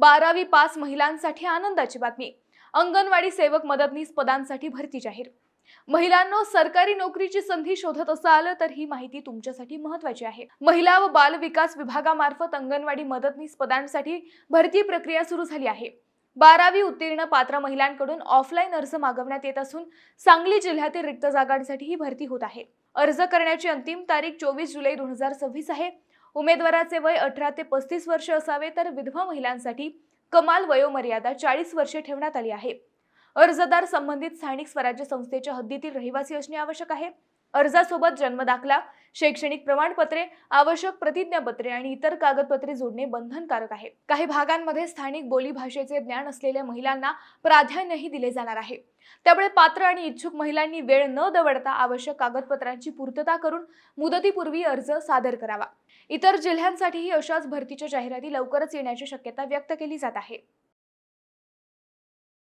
12वी पास महिलांसाठी आनंदाची बातमी. अंगणवाडी सेवक मदतनीस पदांसाठी भरती जाहीर. महिलांनो, सरकारी नोकरीची संधी शोधत असाल तर ही माहिती तुमच्यासाठी महत्त्वाची आहे. महिला व बाल विकास विभागामार्फत अंगणवाडी मदतनीस पदांसाठी भरती प्रक्रिया सुरू झाली आहे. 12वी उत्तीर्ण पात्र महिलांकडून ऑफलाईन अर्ज मागवण्यात येत असून सांगली जिल्ह्यातील रिक्त जागांसाठी ही भरती होत आहे. अर्ज करण्याची अंतिम तारीख 24 जुलै 2026 आहे. उमेदवाराचे वय 18 ते 35 वर्ष असावे, तर विधवा महिलांसाठी कमाल वयोमर्यादा 40 वर्षे ठेवण्यात आली आहे. अर्जदार संबंधित स्थानिक स्वराज्य संस्थेच्या हद्दीतील रहिवासी असणे आवश्यक आहे. अर्जासोबत जन्मदाखला, शैक्षणिक प्रमाणपत्रे, आवश्यक प्रतिज्ञापत्रे आणि इतर कागदपत्रे जोडणे बंधनकारक आहे. काही भागांमध्ये स्थानिक बोली भाषेचे ज्ञान असलेल्या महिलांना प्राधान्यही दिले जाणार आहे. त्यामुळे पात्र आणि इच्छुक महिलांनी वेळ न दवडता आवश्यक कागदपत्रांची पूर्तता करून मुदतीपूर्वी अर्ज सादर करावा. इतर जिल्ह्यांसाठीही अशाच भरतीच्या जाहिराती लवकरच येण्याची शक्यता व्यक्त केली जात आहे.